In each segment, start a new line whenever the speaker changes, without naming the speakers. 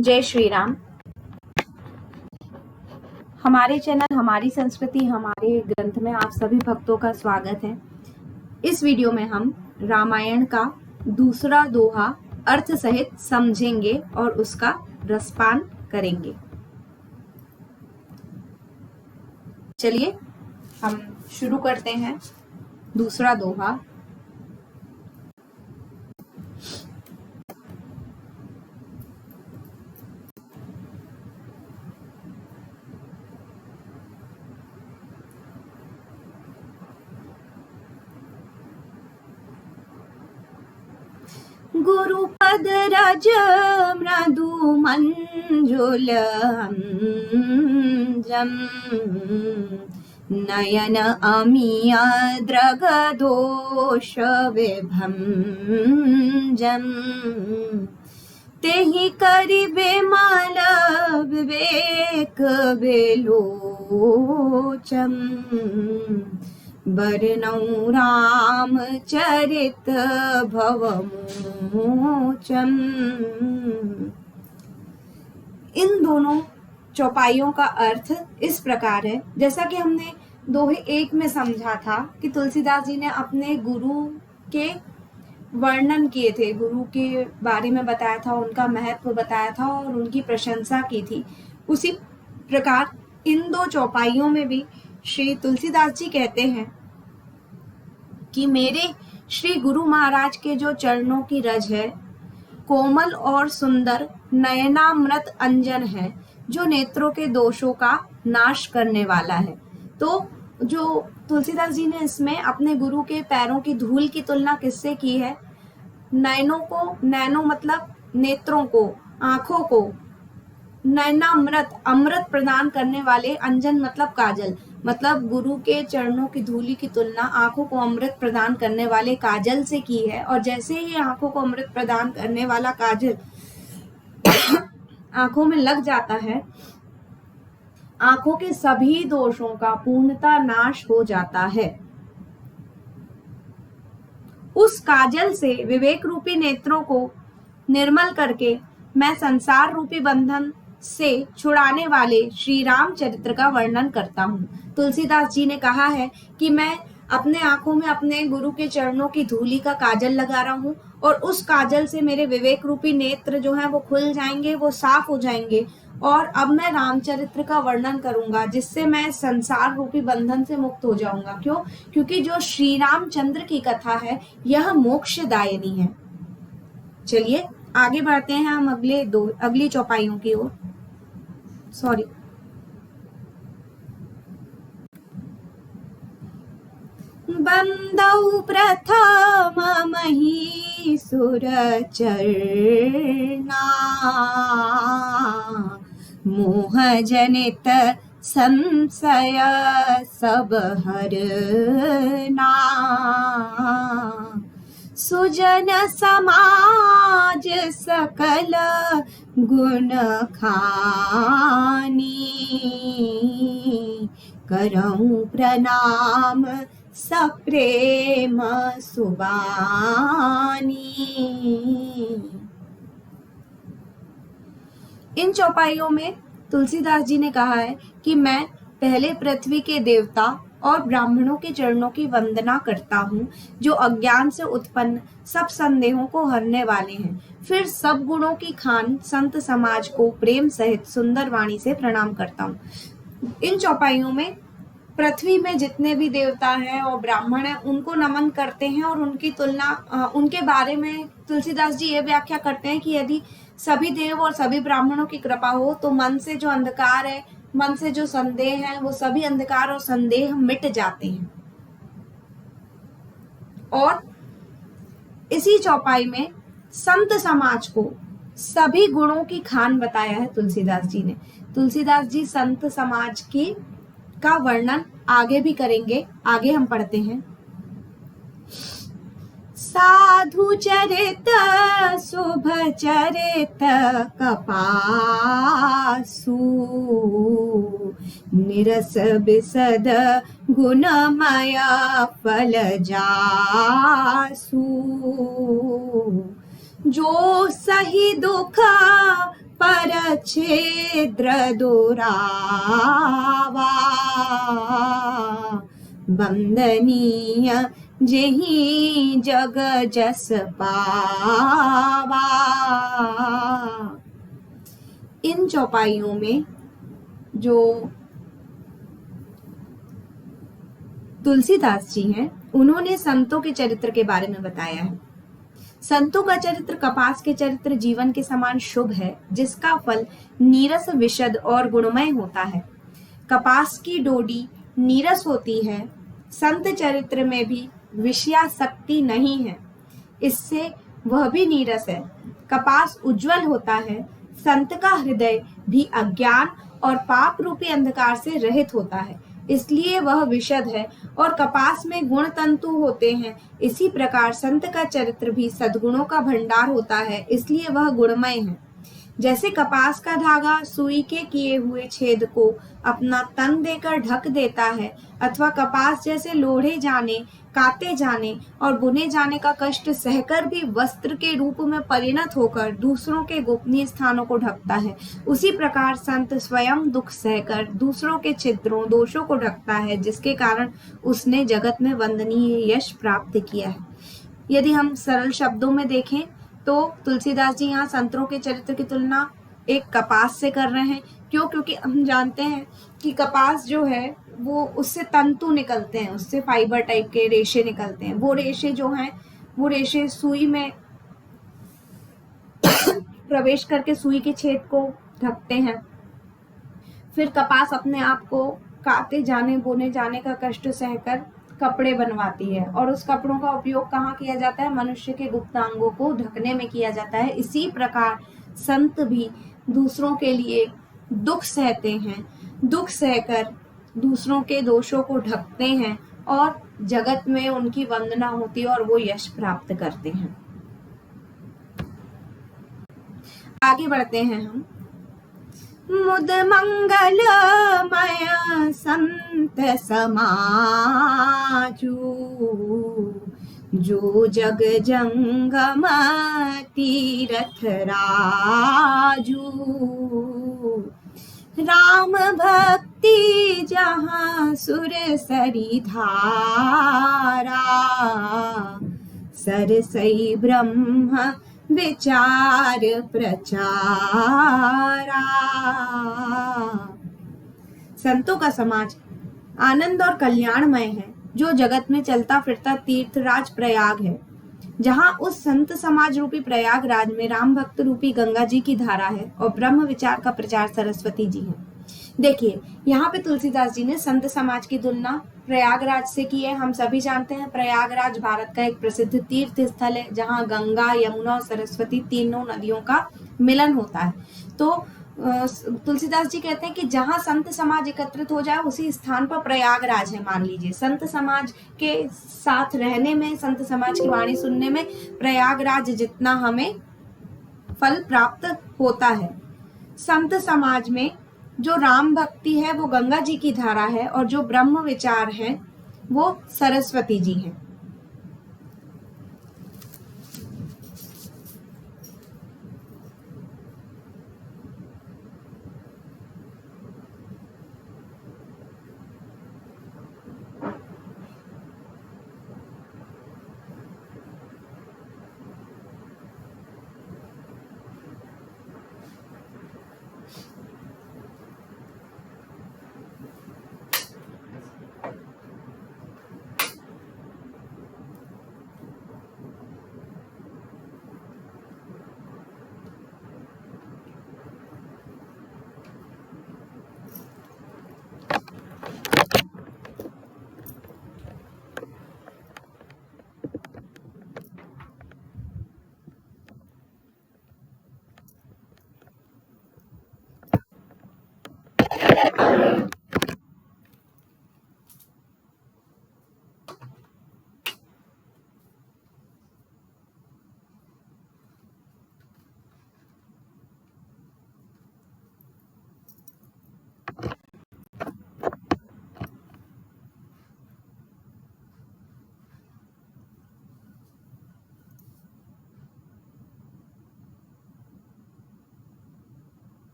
जय श्री राम। हमारे चैनल हमारी संस्कृति हमारे ग्रंथ में आप सभी भक्तों का स्वागत है। इस वीडियो में हम रामायण का दूसरा दोहा अर्थ सहित समझेंगे और उसका रसपान करेंगे। चलिए हम शुरू करते हैं। दूसरा दोहा। गुरुपद रज मृदु मंजुल जम नयन अमीय द्रग दोष विभंजम तेहि करि बेमल विवेक विलोचम बरनौ राम चरित भवमोचम। इन दोनों चौपाइयों का अर्थ इस प्रकार है, जैसा कि हमने दोहे एक में समझा था कि तुलसीदास जी ने अपने गुरु के वर्णन किए थे, गुरु के बारे में बताया था, उनका महत्व बताया था और उनकी प्रशंसा की थी। उसी प्रकार इन दो चौपाइयों में भी श्री तुलसीदास जी कहते हैं कि मेरे श्री गुरु महाराज के जो चरणों की रज है कोमल और सुंदर नयनामृत अंजन है, जो नेत्रों के दोषों का नाश करने वाला है। तो जो तुलसीदास जी ने इसमें अपने गुरु के पैरों की धूल की तुलना किससे की है? नयनों को, नैनो मतलब नेत्रों को, आंखों को, नयनामृत अमृत प्रदान करने वाले, अंजन मतलब काजल, मतलब गुरु के चरणों की धूली की तुलना आंखों को अमृत प्रदान करने वाले काजल से की है। और जैसे ही आंखों को अमृत प्रदान करने वाला काजल आंखों में लग जाता है, आंखों के सभी दोषों का पूर्णतः नाश हो जाता है। उस काजल से विवेक रूपी नेत्रों को निर्मल करके मैं संसार रूपी बंधन से छुड़ाने वाले श्री राम चरित्र का वर्णन करता हूँ। तुलसीदास जी ने कहा है कि मैं अपने आंखों में अपने गुरु के चरणों की धूली का काजल लगा रहा हूँ और उस काजल से मेरे विवेक रूपी नेत्र जो है वो खुल जाएंगे, वो साफ हो जाएंगे और अब मैं रामचरित्र का वर्णन करूंगा, जिससे मैं संसार रूपी बंधन से मुक्त हो जाऊंगा। क्यों? क्योंकि जो श्री रामचंद्र की कथा है यह मोक्षदायिनी है। चलिए आगे बढ़ते हैं हम अगली चौपाइयों की ओर। सॉरी, बंदौ प्रथम महीसुर चरना मोह जनित संशय सब हरना सुजन समाज सकल गुण खानी करऊं प्रणाम सप्रेम सुबानी। इन चौपाइयों में तुलसीदास जी ने कहा है कि मैं पहले पृथ्वी के देवता और ब्राह्मणों के चरणों की वंदना करता हूँ, जो अज्ञान से उत्पन्न सब संदेहों को हरने वाले हैं। फिर सब गुणों की खान संत समाज को प्रेम सहित सुंदर वाणी से प्रणाम करता हूँ। इन चौपाइयों में पृथ्वी में जितने भी देवता हैं और ब्राह्मण हैं उनको नमन करते हैं और उनकी तुलना, उनके बारे में तुलसीदास जी ये व्याख्या करते हैं कि यदि सभी देव और सभी ब्राह्मणों की कृपा हो तो मन से जो अंधकार है, मन से जो संदेह है, वो सभी अंधकार और संदेह मिट जाते हैं। और इसी चौपाई में संत समाज को सभी गुणों की खान बताया है तुलसीदास जी ने। तुलसीदास जी संत समाज की का वर्णन आगे भी करेंगे। आगे हम पढ़ते हैं। साधु चरित शुभ चरित कपासु निरस बिसद गुणमय फल जासु जो सही दुख परछेद्र दुरावा, बंदनीय जेहि जग जस पावा। इन चौपाइयों में जो तुलसीदास जी हैं, उन्होंने संतों के चरित्र के बारे में बताया है। संतों का चरित्र कपास के चरित्र जीवन के समान शुभ है, जिसका फल नीरस, विशद और गुणमय होता है। कपास की डोडी नीरस होती है, संत चरित्र में भी विषयासक्ति नहीं है, इससे वह भी नीरस है। कपास उज्जवल होता है, संत का हृदय भी अज्ञान और पाप रूपी अंधकार से रहित होता है, इसलिए वह विशद है और कपास में गुण तंतु होते हैं। इसी प्रकार संत का चरित्र भी सद्गुणों का भंडार होता है, इसलिए वह गुणमय है। जैसे कपास का धागा सुई के किए हुए छेद को अपना तन देकर ढक देता है, अथवा कपास जैसे लोढ़े जाने, काते जाने और बुने जाने का कष्ट सहकर भी वस्त्र के रूप में परिणत होकर दूसरों के गोपनीय स्थानों को ढकता है, उसी प्रकार संत स्वयं दुख सहकर दूसरों के छिद्रों, दोषों को ढकता है, जिसके कारण उसने जगत में वंदनीय यश प्राप्त किया है। यदि हम सरल शब्दों में देखें तो तुलसीदास जी यहाँ संतों के चरित्र की तुलना एक कपास से कर रहे हैं। क्यों? क्योंकि हम जानते हैं कि कपास जो है वो उससे तंतु निकलते हैं, उससे फाइबर टाइप के रेशे निकलते हैं। वो रेशे जो हैं वो रेशे सुई में प्रवेश करके सुई के छेद को ढकते हैं। फिर कपास अपने आप को काते जाने, बुने जाने का कष्ट सहकर कपड़े बनवाती है और उस कपड़ों का उपयोग कहाँ किया जाता है? मनुष्य के गुप्तांगों को ढकने में किया जाता है। इसी प्रकार संत भी दूसरों के लिए दुख सहते हैं, दुख सहकर दूसरों के दोषों को ढकते हैं और जगत में उनकी वंदना होती है और वो यश प्राप्त करते हैं। आगे बढ़ते हैं हम। मुद मंगलमय संत समाजू, जो जग जंगम तीरथ राजू। राम भक्ति जहाँ सुर सरी धारा, सरसई ब्रह्म विचार प्रचारा। संतों का समाज आनंद और कल्याणमय है, जो जगत में चलता फिरता तीर्थराज प्रयाग है। जहाँ उस संत समाज रूपी प्रयागराज में राम भक्त रूपी गंगा जी की धारा है और ब्रह्म विचार का प्रचार सरस्वती जी है। देखिए, यहाँ पे तुलसीदास जी ने संत समाज की तुलना प्रयागराज से की है। हम सभी जानते हैं प्रयागराज भारत का एक प्रसिद्ध तीर्थ स्थल है, जहाँ गंगा, यमुना और सरस्वती तीनों नदियों का मिलन होता है। तो तुलसीदास जी कहते हैं कि जहाँ संत समाज एकत्रित हो जाए उसी स्थान पर प्रयागराज है। मान लीजिए, संत समाज के साथ रहने में, संत समाज की वाणी सुनने में प्रयागराज जितना हमें फल प्राप्त होता है। संत समाज में जो राम भक्ति है वो गंगा जी की धारा है और जो ब्रह्म विचार है वो सरस्वती जी हैं।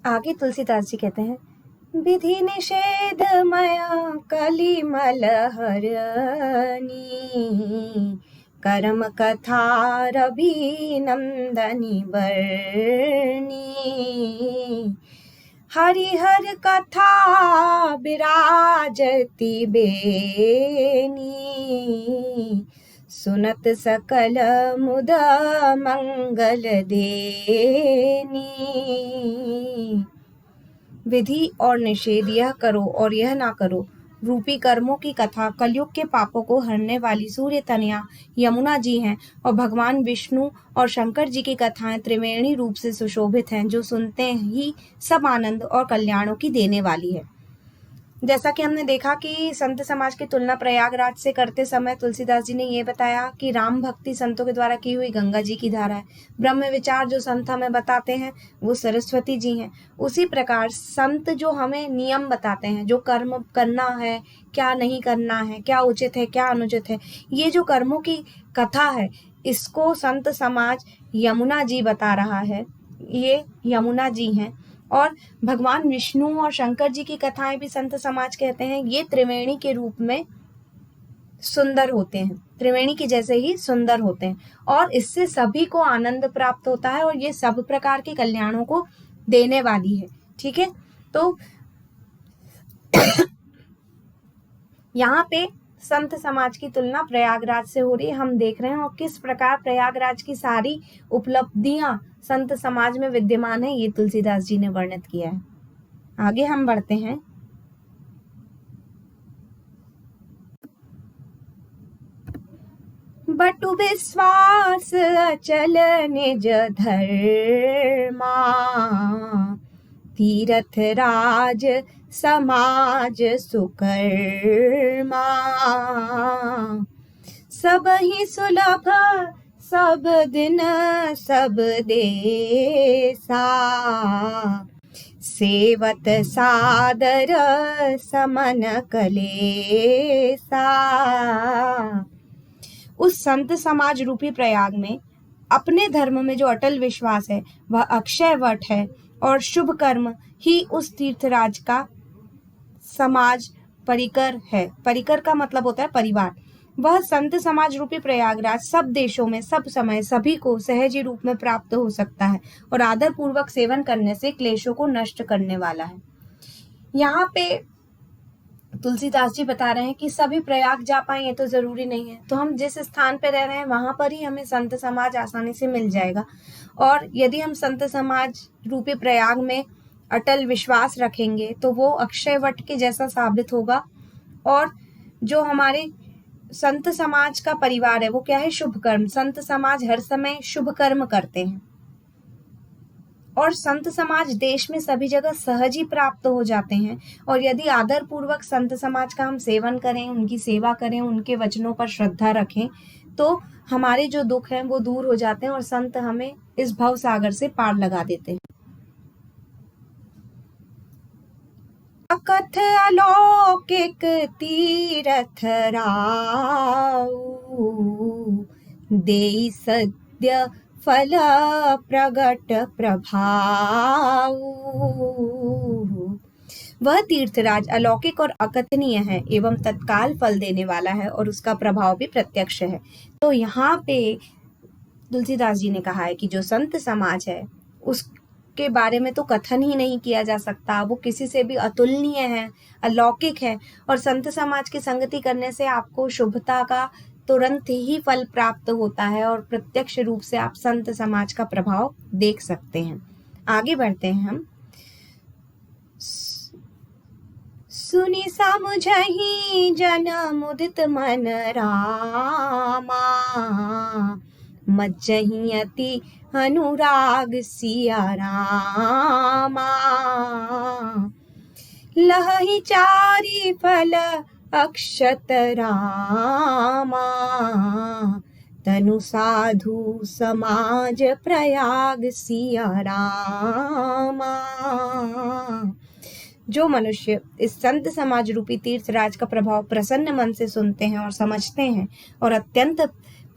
आगे तुलसीदास जी कहते हैं, विधि निषेध मया कलिमल हरनी, कर्म कथा रवि नंदनी बरनी, हरिहर कथा विराजती बेनी, सुनत सकल मुद मंगल देनी। विधि और निषेध, यह करो और यह ना करो रूपी कर्मों की कथा कलयुग के पापों को हरने वाली सूर्य तनया यमुना जी हैं, और भगवान विष्णु और शंकर जी की कथाएं त्रिवेणी रूप से सुशोभित हैं, जो सुनते ही सब आनंद और कल्याणों की देने वाली है। जैसा कि हमने देखा कि संत समाज की तुलना प्रयागराज से करते समय तुलसीदास जी ने ये बताया कि राम भक्ति संतों के द्वारा की हुई गंगा जी की धारा है, ब्रह्म विचार जो संत हमें बताते हैं वो सरस्वती जी हैं। उसी प्रकार संत जो हमें नियम बताते हैं, जो कर्म करना है, क्या नहीं करना है, क्या उचित है, क्या अनुचित है, ये जो कर्मों की कथा है, इसको संत समाज यमुना जी बता रहा है। ये यमुना जी हैं। और भगवान विष्णु और शंकर जी की कथाएं भी संत समाज कहते हैं ये त्रिवेणी के रूप में सुंदर होते हैं, त्रिवेणी के जैसे ही सुंदर होते हैं, और इससे सभी को आनंद प्राप्त होता है, और ये सब प्रकार के कल्याणों को देने वाली है। ठीक है, तो यहाँ पे संत समाज की तुलना प्रयागराज से हो रही है। हम देख रहे हैं और किस प्रकार प्रयागराज की सारी उपलब्धियां संत समाज में विद्यमान है, ये तुलसीदास जी ने वर्णित किया है। आगे हम बढ़ते हैं। बटु विश्वास अचल निज धर्मा, तीरथ राज समाज सुकर्मा, सब ही सुलभ सब दिन सब देसा, सेवत सादर समन कलेसा। उस संत समाज रूपी प्रयाग में अपने धर्म में जो अटल विश्वास है वह अक्षय वट है, और शुभ कर्म ही उस तीर्थराज का समाज परिकर है। परिकर का मतलब होता है परिवार। वह संत समाज रूपी प्रयागराज सब देशों में सब समय सभी को सहज रूप में प्राप्त हो सकता है, और आदर पूर्वक सेवन करने से क्लेशों को नष्ट करने वाला है। यहाँ पे तुलसीदास जी बता रहे हैं कि सभी प्रयाग जा पाए ये तो जरूरी नहीं है, तो हम जिस स्थान पे रह रहे हैं वहां पर ही हमें संत समाज आसानी से मिल जाएगा। और यदि हम संत समाज रूपी प्रयाग में अटल विश्वास रखेंगे तो वो अक्षय वट के जैसा साबित होगा। और जो हमारे संत समाज का परिवार है वो क्या है, शुभ कर्म। संत समाज हर समय शुभ कर्म करते हैं, और संत समाज देश में सभी जगह सहज ही प्राप्त हो जाते हैं। और यदि आदर पूर्वक संत समाज का हम सेवन करें, उनकी सेवा करें, उनके वचनों पर श्रद्धा रखें, तो हमारे जो दुख हैं वो दूर हो जाते हैं, और संत हमें इस भव सागर से पार लगा देते हैं। अकथ अलौकिक तीरथ राऊ, देई सद्य फल प्रगट प्रभाऊ। वह तीर्थराज अलौकिक और अकथनीय है एवं तत्काल फल देने वाला है, और उसका प्रभाव भी प्रत्यक्ष है। तो यहाँ पे तुलसीदास जी ने कहा है कि जो संत समाज है उसके बारे में तो कथन ही नहीं किया जा सकता, वो किसी से भी अतुलनीय है, अलौकिक है, और संत समाज की संगति करने से आपको शुभता का तुरंत ही फल प्राप्त होता है, और प्रत्यक्ष रूप से आप संत समाज का प्रभाव देख सकते हैं। आगे बढ़ते हैं हम। सुनि समुझहि जन मुदित मन रामा, मज्जहि अति अनुराग सिया रामा। लहहि चारि फल अक्षत रामा, तनु साधु समाज प्रयाग सिया रामा। जो मनुष्य इस संत समाज रूपी तीर्थराज का प्रभाव प्रसन्न मन से सुनते हैं और समझते हैं, और अत्यंत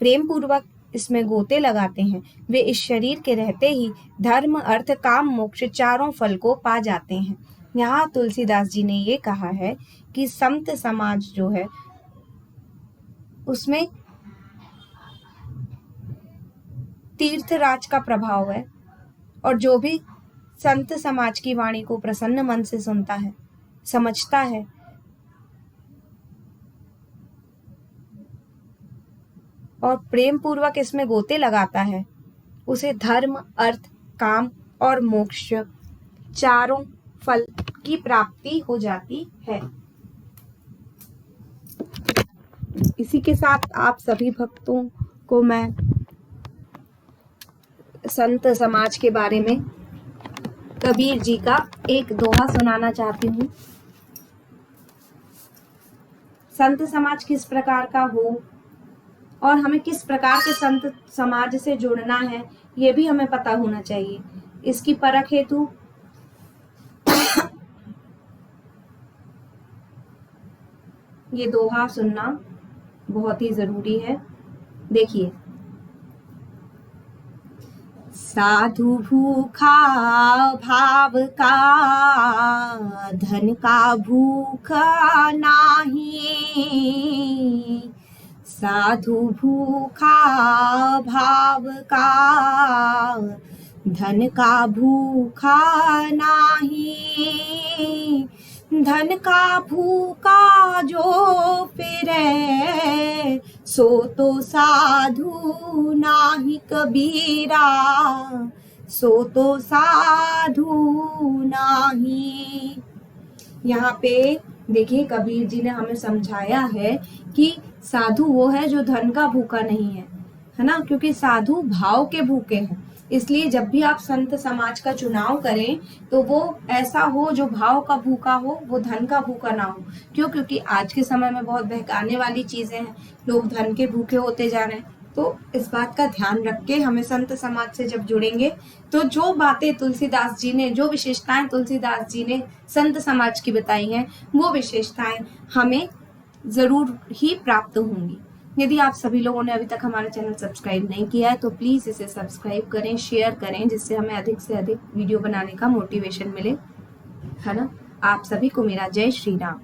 प्रेम पूर्वक इसमें गोते लगाते हैं वे इस शरीर के रहते ही धर्म अर्थ काम मोक्ष चारों फल को पा जाते हैं। यहाँ तुलसीदास जी ने ये कहा है कि संत समाज जो है उसमें तीर्थराज का प्रभाव है और जो भी संत समाज की वाणी को प्रसन्न मन से सुनता है, समझता है, और प्रेम पूर्वक इसमें गोते लगाता है, उसे धर्म अर्थ काम और मोक्ष चारों फल की प्राप्ति हो जाती है। इसी के साथ आप सभी भक्तों को मैं संत समाज के बारे में कबीर जी का एक दोहा सुनाना चाहती हूँ। संत समाज किस प्रकार का हो और हमें किस प्रकार के संत समाज से जुड़ना है ये भी हमें पता होना चाहिए। इसकी परख हेतु ये दोहा सुनना बहुत ही जरूरी है। देखिए, साधु भूखा भाव का धन का भूखा नाही, साधु भूखा भाव का धन का भूखा नाही, धन का भूखा जो फिरे सो तो साधु नाही कबीरा, सो तो साधु नाही। यहाँ पे देखिए कबीर जी ने हमें समझाया है कि साधु वो है जो धन का भूखा नहीं है ना, क्योंकि साधु भाव के भूखे हैं। इसलिए जब भी आप संत समाज का चुनाव करें तो वो ऐसा हो जो भाव का भूखा हो, वो धन का भूखा ना हो। क्यों? क्योंकि आज के समय में बहुत बहकाने वाली चीजें हैं, लोग धन के भूखे होते जा रहे हैं। तो इस बात का ध्यान रख के हमें संत समाज से जब जुड़ेंगे तो जो बातें तुलसीदास जी ने, जो विशेषताएं तुलसीदास जी ने संत समाज की बताई हैं, वो विशेषताएं हमें जरूर ही प्राप्त होंगी। यदि आप सभी लोगों ने अभी तक हमारा चैनल सब्सक्राइब नहीं किया है तो प्लीज इसे सब्सक्राइब करें, शेयर करें, जिससे हमें अधिक से अधिक वीडियो बनाने का मोटिवेशन मिले, है ना। आप सभी को मेरा जय श्री राम।